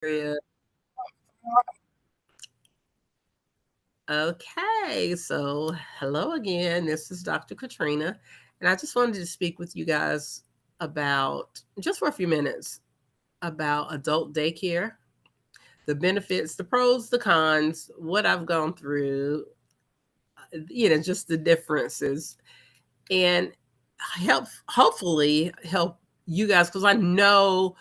Area. Okay, so hello again. This is Dr. Katrina, and I just wanted to speak with you guys about just for a few minutes about adult daycare, the benefits, the pros, the cons, what I've gone through, just the differences, and hopefully help you guys because I know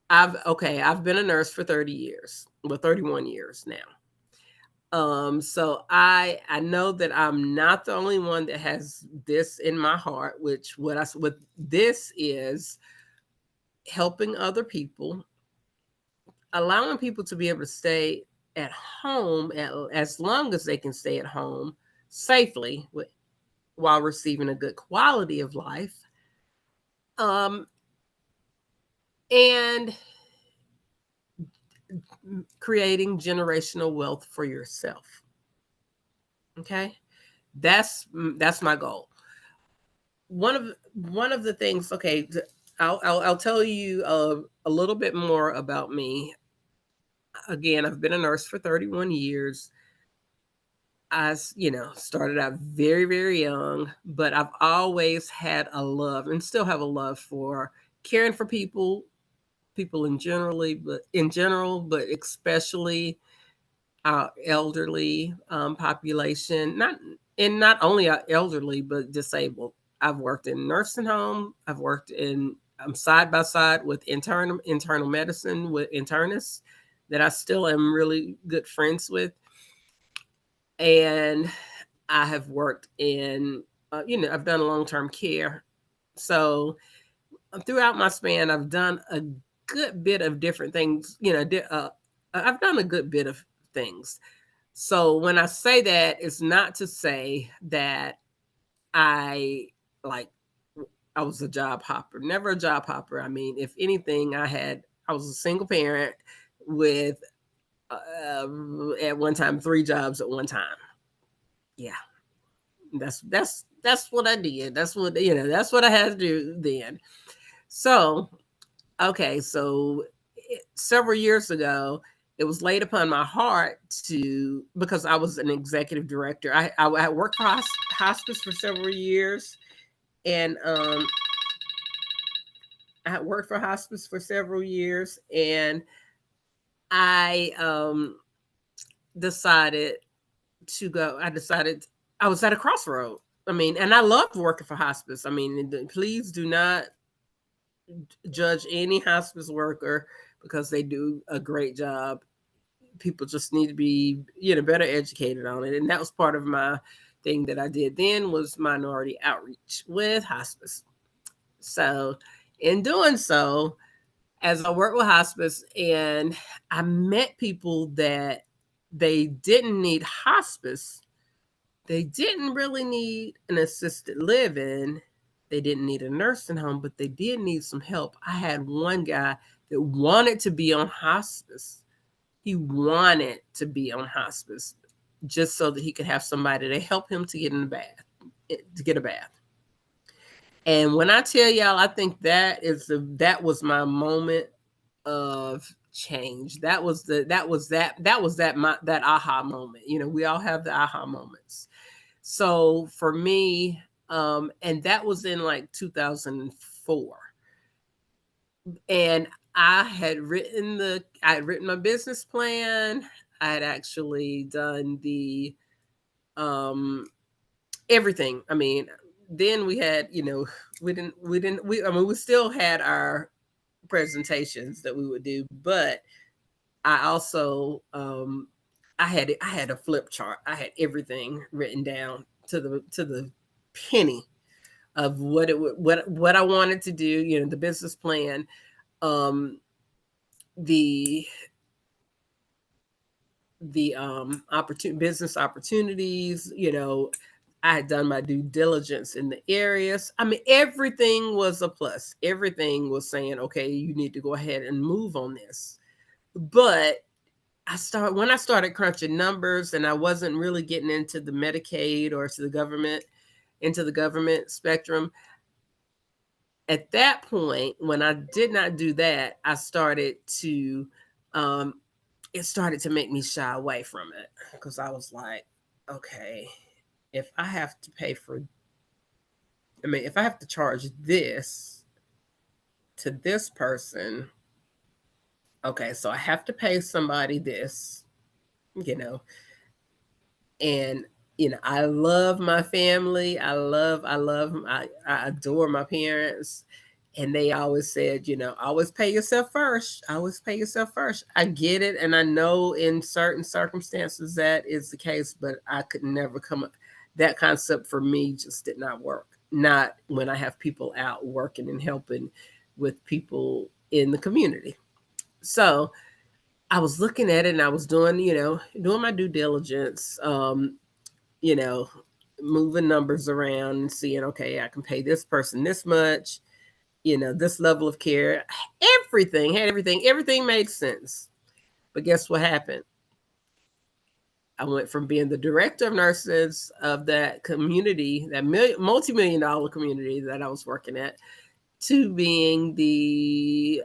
I've been a nurse for 30 years, well 31 years now. So I know that I'm not the only one that has this in my heart, which what this is helping other people, allowing people to be able to stay at home as long as they can stay at home safely while receiving a good quality of life. Um, and creating generational wealth for yourself. Okay? That's my goal. One of the things, okay, I'll tell you a little bit more about me. Again, I've been a nurse for 31 years. Started out very, very young, but I've always had a love and still have a love for caring for people in general, but especially our elderly population, not only our elderly but disabled. I've worked in nursing home. I've worked in side by side with internal medicine with internists that I still am really good friends with, and I have worked in I've done long term care. So throughout my span, I've done a good bit of different things. I've done a good bit of things. So when I say that, it's not to say that I like I was a job hopper. Never a job hopper. I mean, if anything, I was a single parent with at one time 3 jobs at one time. Yeah, that's what I did. That's what I had to do then. So okay, so several years ago, it was laid upon my heart to because I was an executive director. I worked for hospice for several years, and I had worked for hospice for several years, and I decided to go. I decided I was at a crossroad. I mean, and I loved working for hospice. I mean, please do not judge any hospice worker because they do a great job. People just need to be better educated on it, and that was part of my thing that I did then was minority outreach with hospice. So in doing so, as I worked with hospice, and I met people that they didn't need hospice, they didn't really need an assisted living, they didn't need a nursing home, but they did need some help. I had one guy that wanted to be on hospice. He wanted to be on hospice just so that he could have somebody to help him to get in the bath, to get a bath. And when I tell y'all, I think that was my moment of change. That aha moment. We all have the aha moments. So for me, and that was in like 2004, and I had written my business plan. I had actually done the um everything. I mean, then we had, I mean, we still had our presentations that we would do, but I also I had a flip chart. I had everything written down to the penny of what I wanted to do, the business plan, um the business opportunities. I had done my due diligence in the areas. I mean, everything was a plus. Everything was saying, okay, you need to go ahead and move on this. But when I started crunching numbers, and I wasn't really getting into the Medicaid or into the government spectrum. At that point, when I did not do that, I started to um, it started to make me shy away from it because I was like, okay, if I have to pay for, I mean, if I have to charge this to this person, okay, so I have to pay somebody this, you know, and I love my family. I adore my parents. And they always said, always pay yourself first. Always pay yourself first. I get it. And I know in certain circumstances that is the case, but I could never come up. That concept for me just did not work. Not when I have people out working and helping with people in the community. So I was looking at it and I was doing my due diligence, you know, moving numbers around and seeing, okay, I can pay this person this much, this level of care. Everything made sense. But guess what happened? I went from being the director of nurses of that community, that multi-million dollar community that I was working at, to being the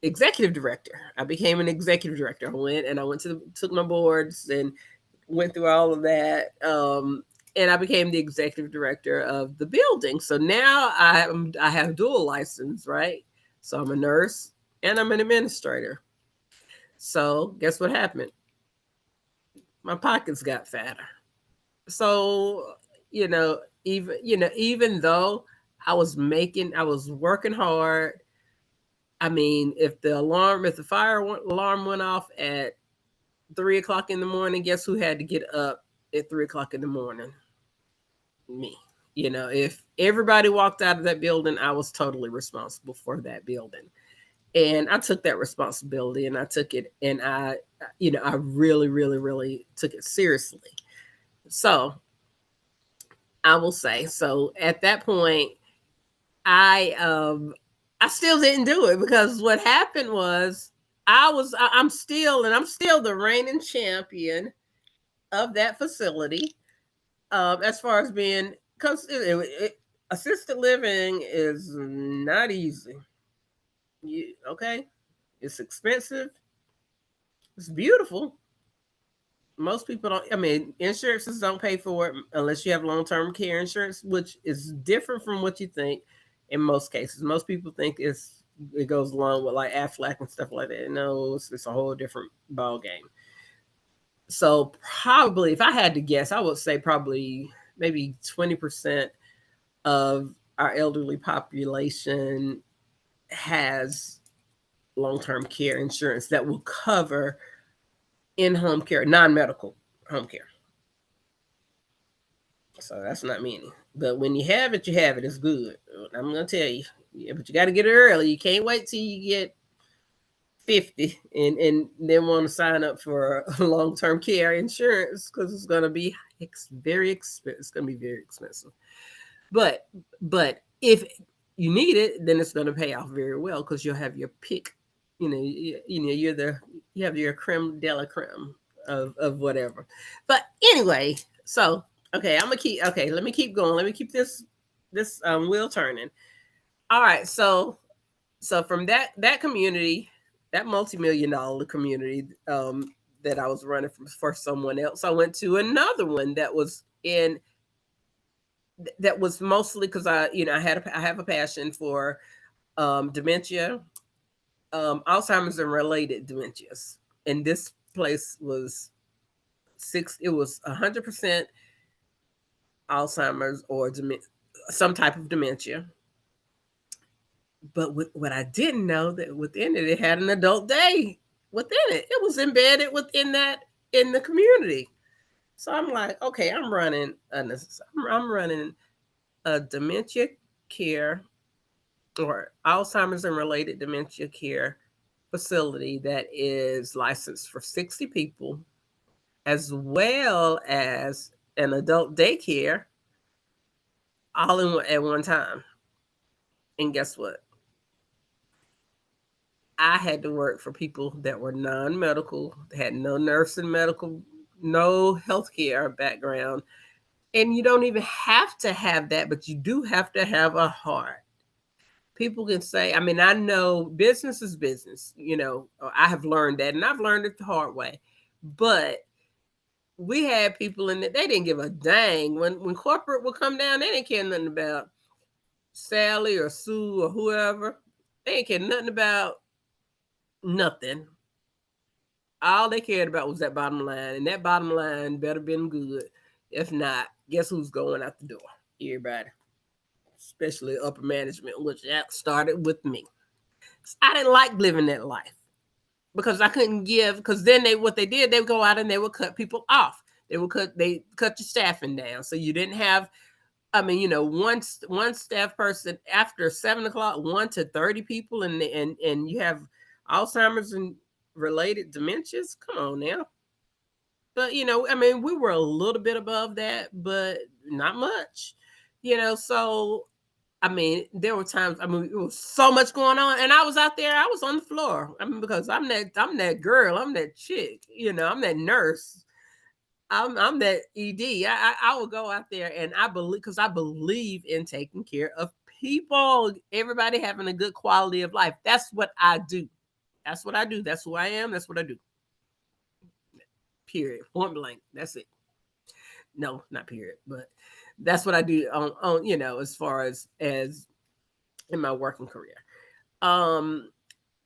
executive director. I became an executive director. I went took my boards and went through all of that. And I became the executive director of the building. So now I have dual license, right? So I'm a nurse and I'm an administrator. So guess what happened? My pockets got fatter. So, even though I was working hard. I mean, if the fire alarm went off at 3 o'clock in the morning, guess who had to get up at 3 o'clock in the morning? Me. If everybody walked out of that building, I was totally responsible for that building. And I took that responsibility and I took it and I really, really, really took it seriously. So I will say, so at that point, I I still didn't do it because what happened was I'm still the reigning champion of that facility, as far as being, because assisted living is not easy. Okay, it's expensive. It's beautiful. Most people don't. I mean, insurances don't pay for it unless you have long-term care insurance, which is different from what you think. In most cases, most people think it goes along with like Aflac and stuff like that. No, it's a whole different ball game. So probably, if I had to guess, I would say probably maybe 20% of our elderly population has long-term care insurance that will cover in-home care, non-medical home care. So that's not many. But when you have it, you have it. It's good. I'm gonna tell you. Yeah, but you got to get it early. You can't wait till you get 50 and then want to sign up for long term care insurance because it's gonna be very expensive. It's gonna be very expensive. But if you need it, then it's gonna pay off very well because you'll have your pick. You have your creme de la creme of whatever. But anyway, so okay, let me keep going. Let me keep this wheel turning. All right, so from that community, that multi-million dollar community, that I was running for someone else, I went to another one that was mostly because I have a passion for dementia, Alzheimer's and related dementias, and this place was it was 100% Alzheimer's or some type of dementia. But what I didn't know that within it had an adult day within it. It was embedded within that in the community. So I'm like, okay, I'm running a dementia care or Alzheimer's and related dementia care facility that is licensed for 60 people, as well as an adult daycare, at one time. And guess what? I had to work for people that were non-medical, had no nursing, no healthcare background. And you don't even have to have that, but you do have to have a heart. People can say, I mean, I know business is business, I have learned that, and I've learned it the hard way. But we had people in it, they didn't give a dang. When corporate would come down, they didn't care nothing about Sally or Sue or whoever. They didn't care nothing about nothing. All they cared about was that bottom line, and that bottom line better been good. If not, guess who's going out the door? Everybody, especially upper management, which that started with me. I didn't like living that life because I couldn't give. Because then what they did, they would go out and they would cut people off. They cut your staffing down, so you didn't have. I mean, one staff person after 7 o'clock, 1 to 30 people, and you have Alzheimer's and related dementias. Come on now. But I mean, we were a little bit above that, but not much. So I mean, there were times. I mean, it was so much going on, and I was out there. I was on the floor. I mean, because I'm that girl. I'm that chick. I'm that nurse. I'm that ED. I will go out there, and I believe in taking care of people. Everybody having a good quality of life. That's what I do. That's what I do. That's who I am. That's what I do. Period. Point blank. That's it. No, not period, but that's what I do on as far as in my working career. Um,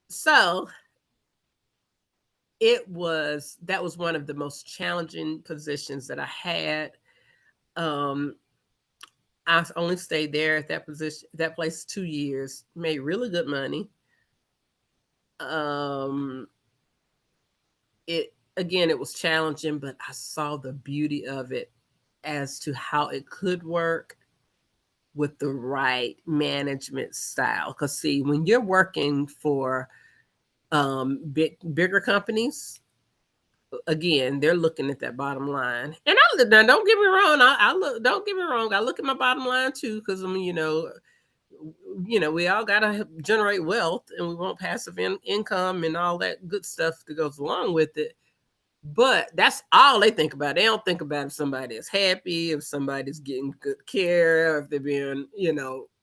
so that was one of the most challenging positions that I had. Um, I only stayed there at that place 2 years, made really good money. Um, it was challenging, but I saw the beauty of it as to how it could work with the right management style. Because see, when you're working for bigger companies, again, they're looking at that bottom line. And now, don't get me wrong. I look. Don't get me wrong. I look at my bottom line too, because I mean, we all gotta generate wealth, and we want passive income and all that good stuff that goes along with it. But that's all they think about. They don't think about if somebody is happy, if somebody's getting good care, if they're being,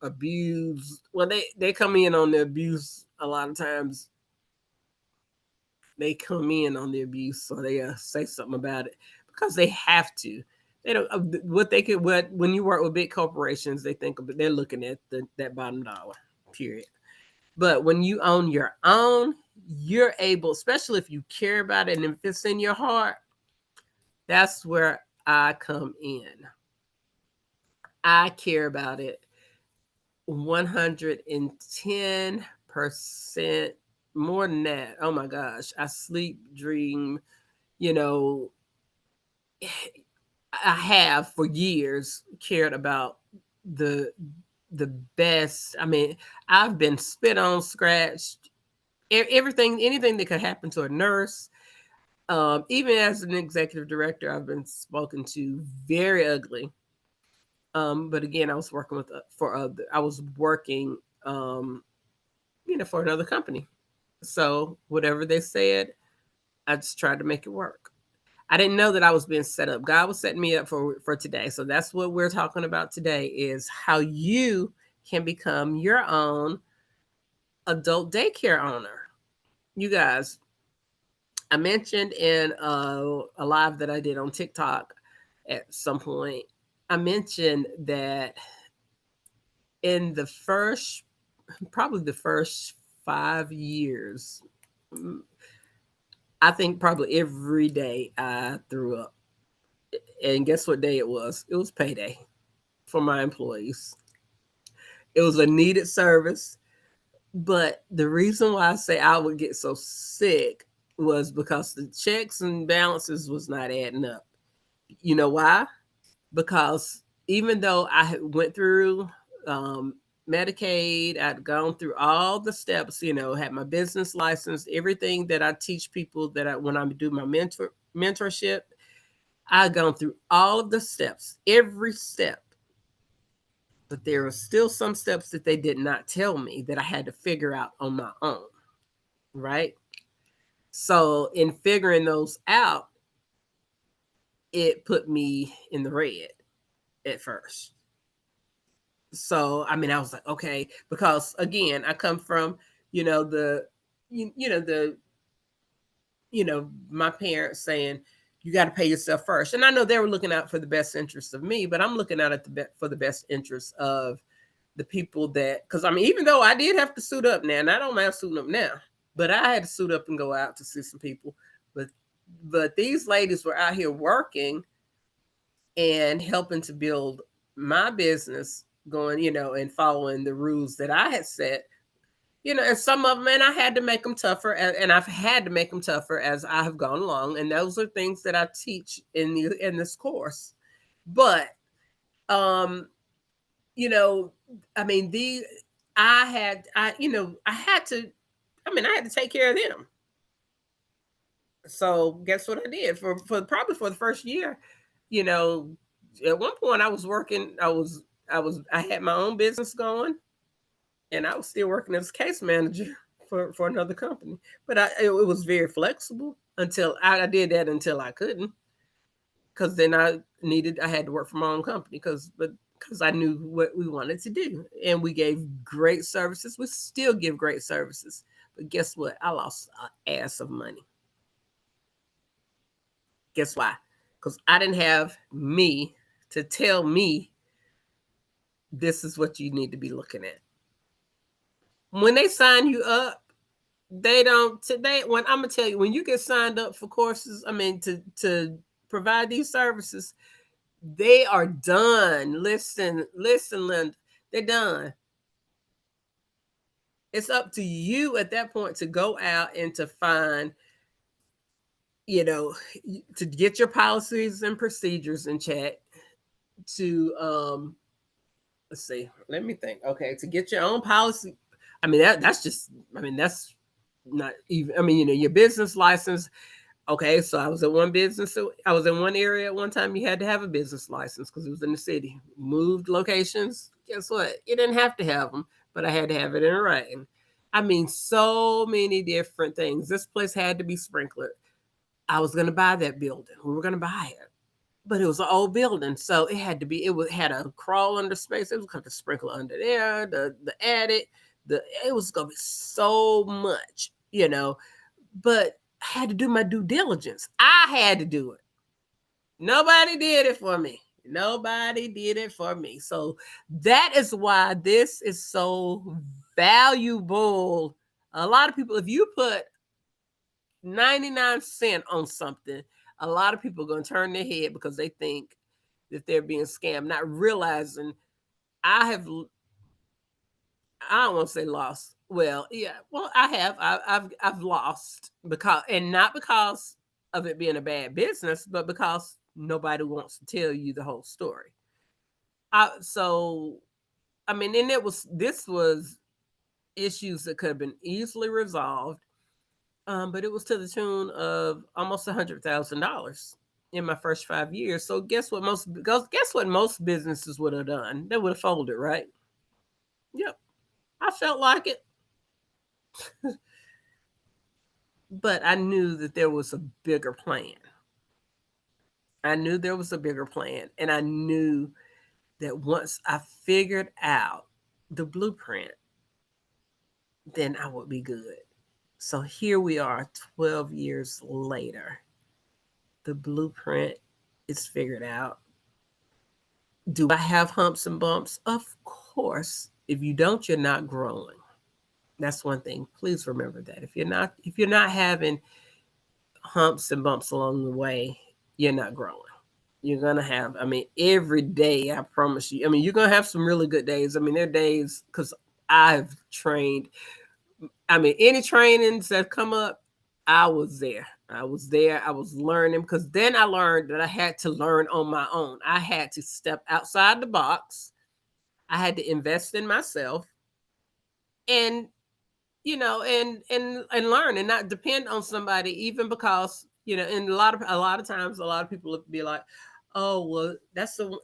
abused. Well, they come in on the abuse a lot of times. They come in on the abuse, so they say something about it because they have to. They don't what when you work with big corporations, they think of they're looking at that bottom dollar. Period. But when you own your own, you're able, especially if you care about it and if it's in your heart, that's where I come in. I care about it 110% more than that. Oh my gosh. I sleep, dream, you know, I have for years cared about the the best. I mean, I've been spit on, scratched, everything, anything that could happen to a nurse. Even as an executive director, I've been spoken to very ugly. But again, I was working I was working, for another company. So whatever they said, I just tried to make it work. I didn't know that I was being set up. God was setting me up for today. So that's what we're talking about today is how you can become your own adult daycare owner. You guys, I mentioned in a live that I did on TikTok at some point, I mentioned that in probably the first 5 years, I think probably every day I threw up. And guess what day it was? It was payday for my employees. It was a needed service. But the reason why I say I would get so sick was because the checks and balances was not adding up. You know why? Because even though I went through Medicaid, I'd gone through all the steps, had my business license, everything that I teach people when I do my mentorship, I'd gone through all of the steps, every step. But there were still some steps that they did not tell me that I had to figure out on my own. Right. So in figuring those out, it put me in the red at first. So, I mean, I was like, okay, because again, I come from, you know, the, you know, the, my parents saying, you got to pay yourself first. And I know they were looking out for the best interest of me, but I'm looking out at for the best interest of the people that, because I mean, even though I did have to suit up now, and I don't mind suiting up now, but I had to suit up and go out to see some people. But these ladies were out here working and helping to build my business, going, and following the rules that I had set. And some of them, and I had to make them tougher, and I've had to make them tougher as I have gone along. And those are things that I teach in this course. But, um, you know, I mean, I had to, I had to take care of them. So guess what I did for probably for the first year, you know, at one point I was working, I had my own business going, and I was still working as a case manager for another company. But it was very flexible until I did that until I couldn't, because then I had to work for my own company because I knew what we wanted to do, and we gave great services. We still give great services, but guess what? I lost an ass of money. Guess why? Because I didn't have me to tell me this is what you need to be looking at. When they sign you up, they don't today. When I'm gonna tell you, when you get signed up for courses, to provide these services, they are done. Listen, Linda, they're done. It's up to you at that point to go out and to find, to get your policies and procedures in check, to let's see, let me think. Okay, to get your own policy. That's just, that's not even, your business license. Okay, so I was at one business. So I was in one area at one time. You had to have a business license because it was in the city. Moved locations. Guess what? You didn't have to have them, but I had to have it in writing. So many different things. This place had to be sprinklered. I was going to buy that building. We were going to buy it, but it was an old building, so it had to be. Had a crawl under space. It was going to sprinkle under there. The attic. It was going to be so much. But I had to do my due diligence. I had to do it. Nobody did it for me. Nobody did it for me. So that is why this is so valuable. A lot of people, if you put 99 cents on something, a lot of people are going to turn their head because they think that they're being scammed, not realizing I don't want to say lost. Well, yeah, well, I have. I've lost and not because of it being a bad business, but because nobody wants to tell you the whole story. And this was issues that could have been easily resolved, but it was to the tune of almost $100,000 in my first 5 years. So guess what most businesses would have done? They would have folded, right? Yep, I felt like it. But I knew that there was a bigger plan. I knew there was a bigger plan. And I knew that once I figured out the blueprint, then I would be good. So here we are 12 years later. The blueprint is figured out. Do I have humps and bumps? Of course. If you don't, you're not growing. That's one thing. Please remember that. If you're not having humps and bumps along the way, you're not growing. You're gonna have, every day, I promise you. You're gonna have some really good days. There are days, because I've trained. Any trainings that come up, I was there. I was learning, because then I learned that I had to learn on my own. I had to step outside the box. I had to invest in myself, and and learn, and not depend on somebody, even because, and a lot of times, a lot of people would be like, oh, well,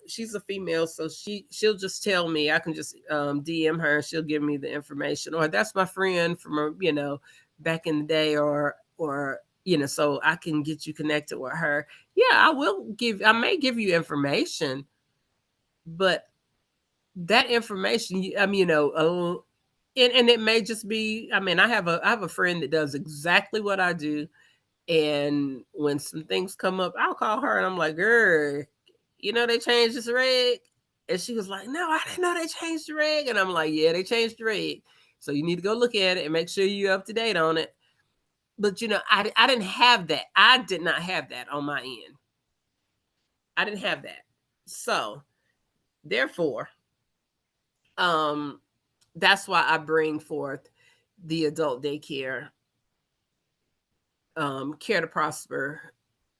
she's a female, so she'll just tell me. I can just DM her and she'll give me the information, or that's my friend from back in the day, or so I can get you connected with her. Yeah, I may give you information, but that information, and it may just be, I have a friend that does exactly what I do. And when some things come up, I'll call her and I'm like, girl, they changed this reg. And she was like, no, I didn't know they changed the reg. And I'm like, yeah, they changed the reg. So you need to go look at it and make sure you're up to date on it. But, I didn't have that. I did not have that on my end. I didn't have that. So, therefore, um, that's why I bring forth the adult daycare, Care to Prosper.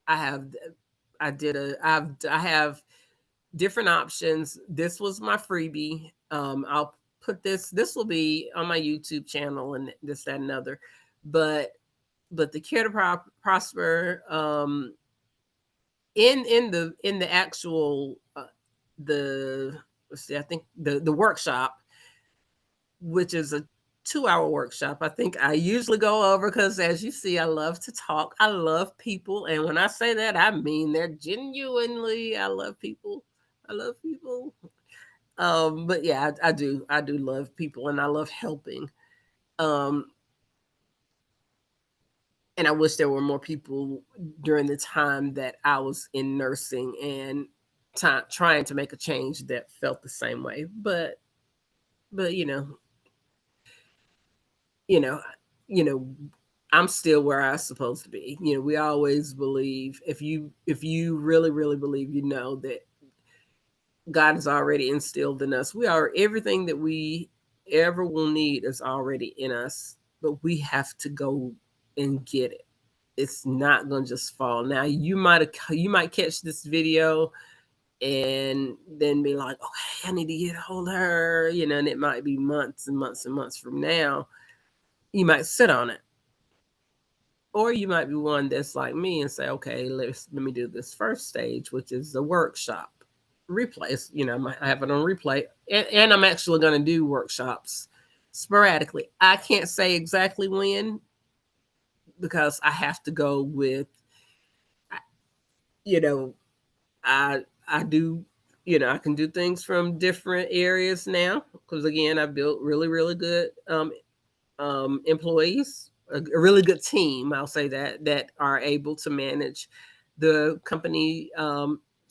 I have, I have different options. This was my freebie. I'll put this will be on my YouTube channel and this, that, and other. But the Care to Prosper, in the actual, the let's see, I think the workshop, which is a 2-hour workshop. I think I usually go over, because as you see, I love to talk. I love people. And when I say that, I mean that genuinely. I love people. I love people. But yeah, I do. I do love people, and I love helping. Um, and I wish there were more people during the time that I was in nursing and trying to make a change that felt the same way. But you know, you know, I'm still where I'm supposed to be. We always believe, if you really, really believe, that God has already instilled in us. We are everything that we ever will need is already in us, but we have to go and get it. It's not gonna just fall. Now you might catch this video and then be like, okay, I need to get a hold of her, and it might be months and months and months from now. You might sit on it. Or you might be one that's like me and say, okay, let me do this first stage, which is the workshop replays. I might have it on replay. And I'm actually going to do workshops sporadically. I can't say exactly when, because I have to go with, I do, I can do things from different areas now, because again, I built really, really good employees, a really good team, I'll say that are able to manage the company.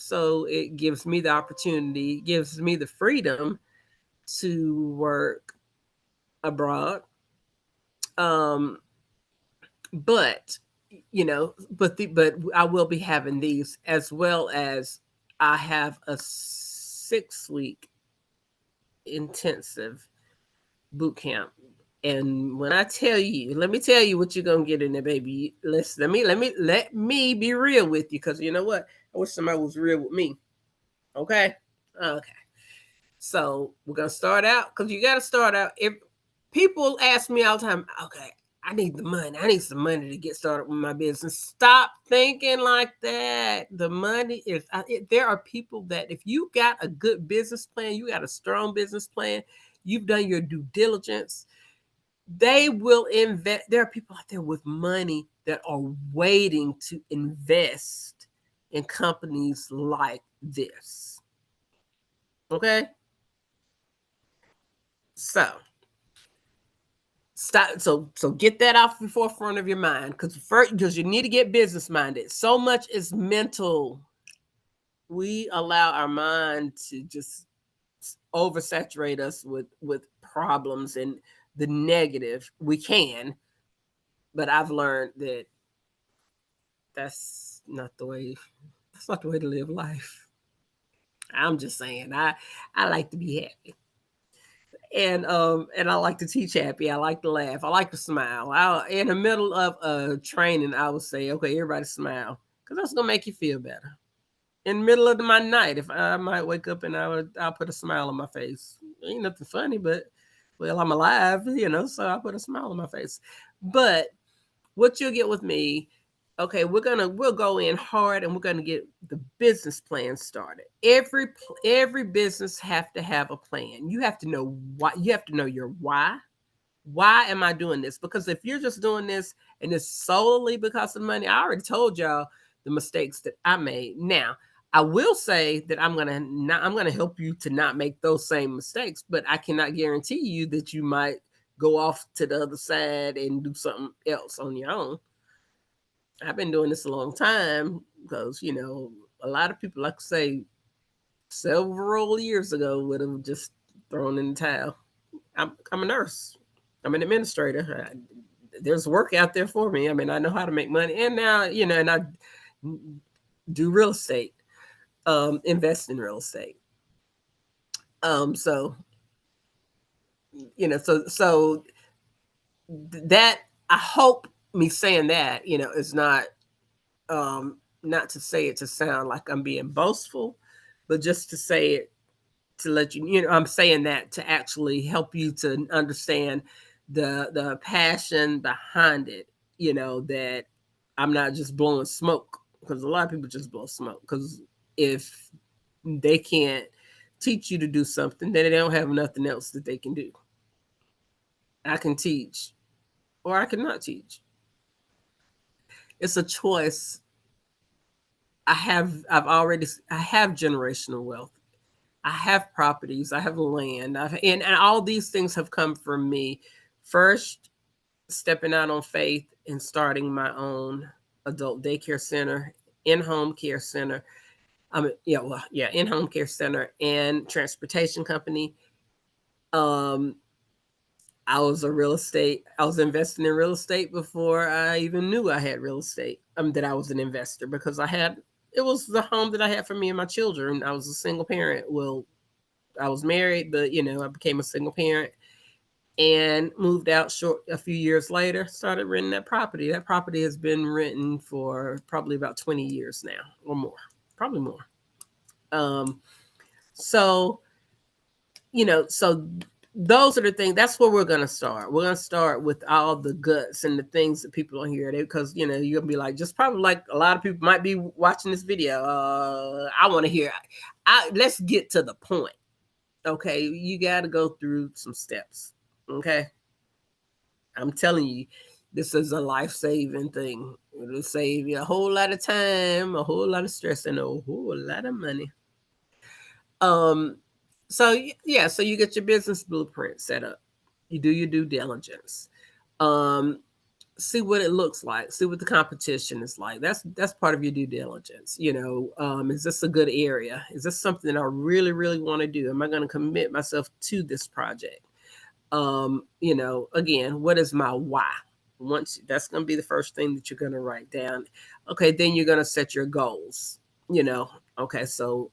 So it gives me the opportunity, gives me the freedom to work abroad. Um, but but I will be having these, as well as I have a 6-week intensive boot camp. And when I tell you, let me tell you what you're gonna get in there, baby. Let me be real with you, because you know what? I wish somebody was real with me. Okay? Okay. So we're gonna start out, because you gotta start out. If people ask me all the time, okay, I need the money. I need some money to get started with my business. Stop thinking like that. The money is, there are people that, if you got a good business plan, you got a strong business plan, you've done your due diligence, they will invest. There are people out there with money that are waiting to invest in companies like this. Okay? So stop. So get that off the forefront of your mind, because you need to get business minded. So much is mental. We allow our mind to just oversaturate us with problems and the negative. We can, but I've learned that that's not the way. That's not the way to live life. I'm just saying. I like to be happy. And I like to teach happy. I like to laugh. I like to smile. In the middle of a training, I would say, okay, everybody smile, because that's gonna make you feel better. In the middle of my night, if I might wake up and I'll put a smile on my face. Ain't nothing funny, but well, I'm alive, so I put a smile on my face. But what you'll get with me, okay, we'll go in hard, and we're gonna get the business plan started. Every business have to have a plan. You have to know why. You have to know your why. Why am I doing this? Because if you're just doing this and it's solely because of money, I already told y'all the mistakes that I made. Now, I will say that I'm gonna help you to not make those same mistakes, but I cannot guarantee you that you might go off to the other side and do something else on your own. I've been doing this a long time because, a lot of people, like I say, several years ago would have just thrown in the towel. I'm a nurse. I'm an administrator. There's work out there for me. I mean, I know how to make money, and now and I do real estate, invest in real estate. So that I hope me saying that is not to say it to sound like I'm being boastful, but just to say it to let I'm saying that to actually help you to understand the passion behind it, that I'm not just blowing smoke, because a lot of people just blow smoke, because if they can't teach you to do something, then they don't have nothing else that they can do. I can teach or I cannot teach. It's a choice. I have generational wealth. I have properties, I have land, and all these things have come from me first stepping out on faith and starting my own adult daycare center, in-home care center. In-home care center and transportation company. Um, I was investing in real estate before I even knew I had real estate. That I was an investor, because it was the home that I had for me and my children. I was a single parent. Well, I was married, but I became a single parent and moved out a few years later, started renting that property. That property has been renting for probably about 20 years now or more, probably more. Um, so, so those are the things. That's where we're going to start. We're going to start with all the guts and the things that people don't hear, because you're going to be like, just probably like a lot of people might be watching this video. I want to hear. Let's get to the point. Okay, you got to go through some steps. Okay, I'm telling you, this is a life-saving thing. It'll save you a whole lot of time, a whole lot of stress, and a whole lot of money. So yeah, so you get your business blueprint set up. You do your due diligence. See what it looks like. See what the competition is like. That's part of your due diligence. Is this a good area? Is this something I really, really want to do? Am I going to commit myself to this project? Again, what is my why? Once that's going to be the first thing that you're going to write down. Okay, then you're going to set your goals. Okay, so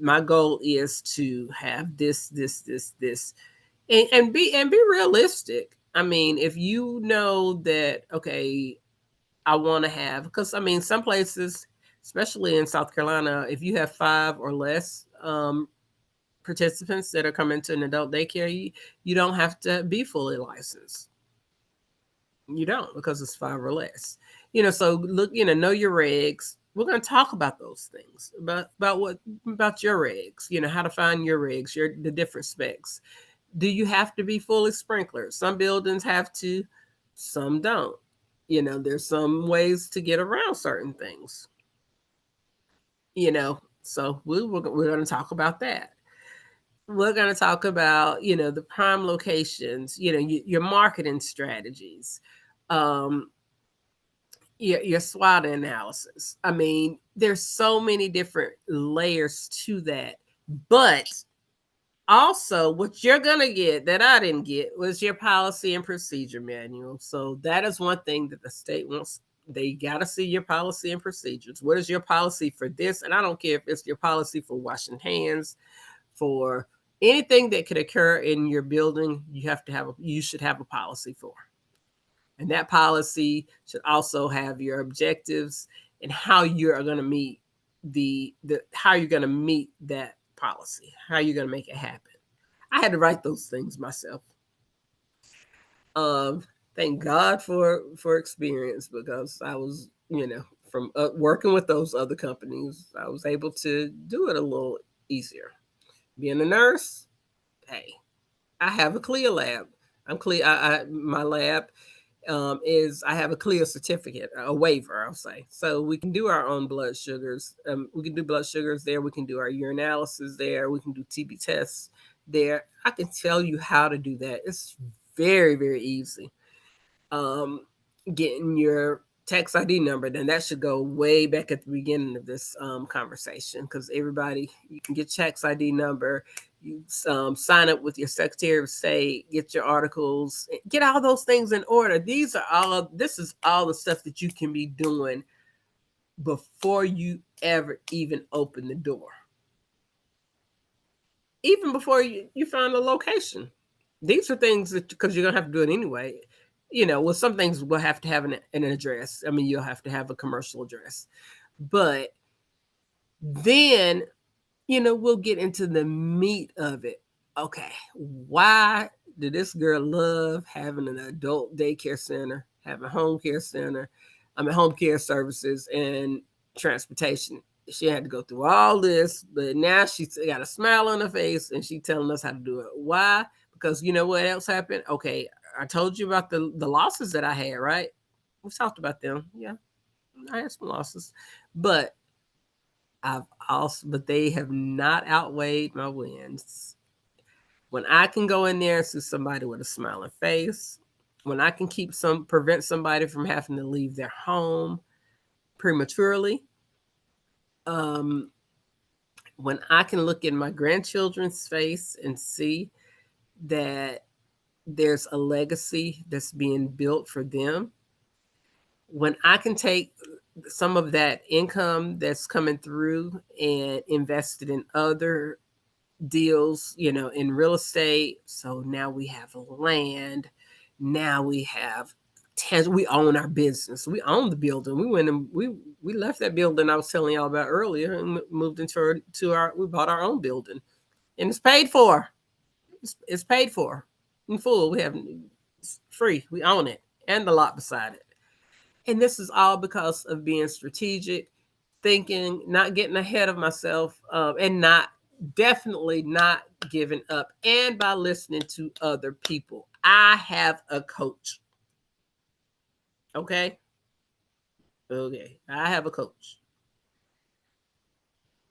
my goal is to have this, and be realistic. I mean, if you know that, okay, I want to have, because I mean, some places, especially in South Carolina, if you have 5 or less participants that are coming to an adult daycare, you don't have to be fully licensed. You don't, because it's 5 or less. So look, know your regs. We're going to talk about those things, about your regs. How to find your regs, the different specs. Do you have to be fully sprinkled? Some buildings have to, some don't. There's some ways to get around certain things. So we're going to talk about that. We're going to talk about, the prime locations, your marketing strategies, your SWOT analysis. I mean, there's so many different layers to that. But also, what you're going to get that I didn't get was your policy and procedure manual. So that is one thing that the state wants. They got to see your policy and procedures. What is your policy for this? And I don't care if it's your policy for washing hands, for anything that could occur in your building, you should have a policy for. And that policy should also have your objectives and how you're going to meet how you're going to meet that policy, how you're going to make it happen. I had to write those things myself. Thank God for experience, because I was, from working with those other companies, I was able to do it a little easier. Being a nurse, hey, I have a CLIA lab. My lab, is I have a clear certificate, a waiver, I'll say. So we can do our own blood sugars. We can do blood sugars there. We can do our urinalysis there. We can do TB tests there. I can tell you how to do that. It's very, very easy. Um, Getting your tax ID number, then that should go way back at the beginning of this conversation, because everybody, you can get tax ID number, you sign up with your Secretary of State, get your articles, get all those things in order. This is all the stuff that you can be doing before you ever even open the door. Even before you find a location. These are things that, because you're gonna have to do it anyway. Well, some things will have to have an address. I mean, you'll have to have a commercial address. But then, we'll get into the meat of it. Okay, why did this girl love having an adult daycare center, having home care center, home care services and transportation? She had to go through all this, but now she's got a smile on her face and she's telling us how to do it. Why? Because you know what else happened? Okay, I told you about the losses that I had, right? We've talked about them. Yeah, I had some losses, but but they have not outweighed my wins. When I can go in there and see somebody with a smiling face, when I can prevent somebody from having to leave their home prematurely, when I can look in my grandchildren's face and see that there's a legacy that's being built for them, when I can take some of that income that's coming through and invest it in other deals, in real estate. So now we have land. Now we have we own our business. We own the building. We went and we left that building I was telling y'all about earlier and moved we bought our own building, and it's paid for. It's paid for in full. It's free. We own it and the lot beside it. And this is all because of being strategic, thinking, not getting ahead of myself, and definitely not giving up. And by listening to other people. I have a coach. Okay. I have a coach.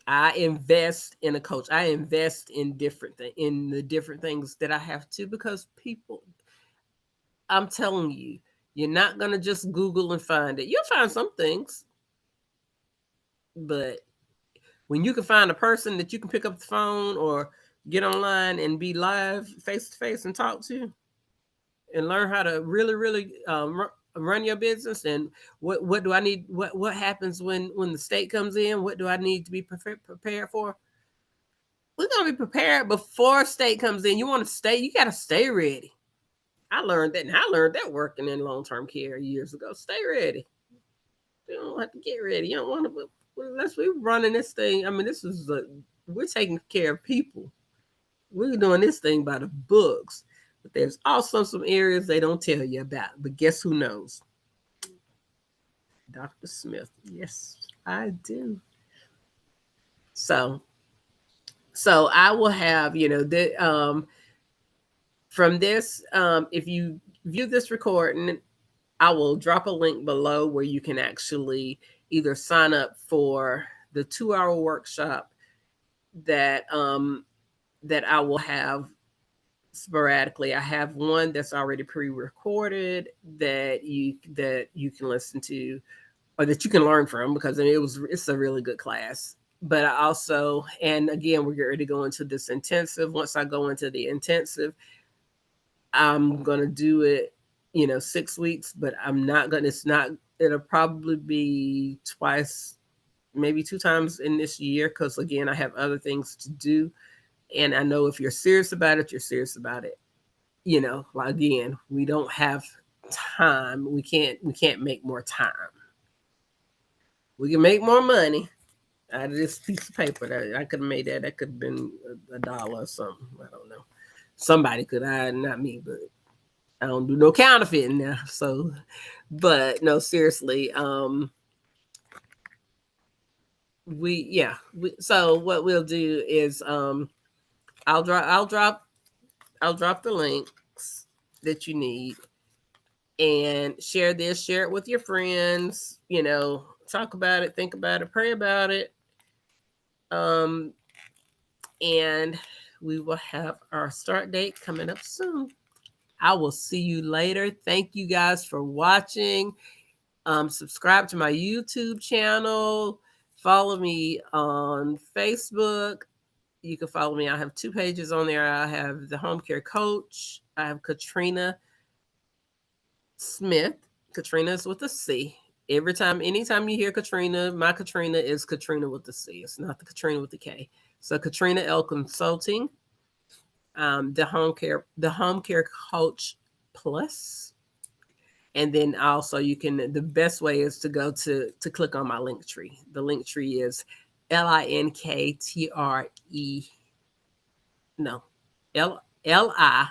I invest in a coach. I invest in the different things that I have to, because people, I'm telling you, you're not going to just Google and find it. You'll find some things, but when you can find a person that you can pick up the phone or get online and be live face to face and talk to and learn how to really, really run your business, and what do I need? What happens when the state comes in? What do I need to be prepared for? We're going to be prepared before state comes in. You want to stay, you got to stay ready. I learned that, and I learned that working in long-term care years ago. Stay ready. You don't have to get ready. You don't want to, unless we're running this thing. I mean, we're taking care of people. We're doing this thing by the books. But there's also some areas they don't tell you about. But guess who knows? Dr. Smith. Yes, I do. So I will have, from this, if you view this recording, I will drop a link below where you can actually either sign up for the 2-hour workshop that I will have sporadically. I have one that's already pre-recorded that you can listen to, or that you can learn from, because it's a really good class. But I also, and again, we're getting ready to go into this intensive. Once I go into the intensive, I'm gonna do it, 6 weeks, but it'll probably be twice, maybe 2 times in this year, because again, I have other things to do. And I know if you're serious about it, you're serious about it. Again, we don't have time. We can't make more time. We can make more money out of this piece of paper. That I could have made that could have been $1 or something. I don't know. Somebody could, not me, but I don't do no counterfeiting now. So, but no, seriously. So what we'll do is I'll drop the links that you need. and share this, share it with your friends, talk about it, think about it, pray about it. And we will have our start date coming up soon. I will see you later. Thank you guys for watching. Subscribe to my YouTube channel. Follow me on Facebook. You can follow me. I have 2 pages on there. I have the home care coach. I have Katrina Smith. Katrina is with a C. Anytime you hear Katrina, my Katrina is Katrina with the C. It's not the Katrina with the K. So Katrina L Consulting, the home care coach plus. And then also the best way is to go to click on my link tree. The link tree is LINKTRE. No, LINKTR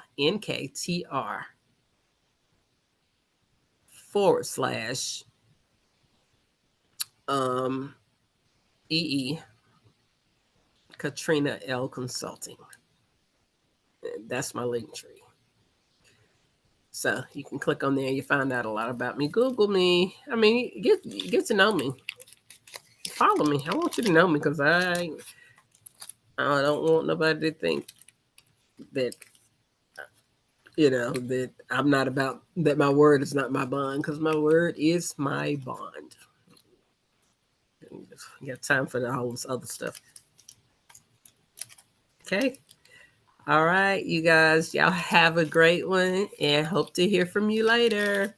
/ EE Katrina L Consulting. That's my link tree. So you can click on there. You find out a lot about me. Google me. I mean, get to know me. Follow me. I want you to know me because I don't want nobody to think that that I'm not about that. My word is not my bond, because my word is my bond. You got time for all this other stuff. Okay. All right, you guys. Y'all have a great one, and hope to hear from you later.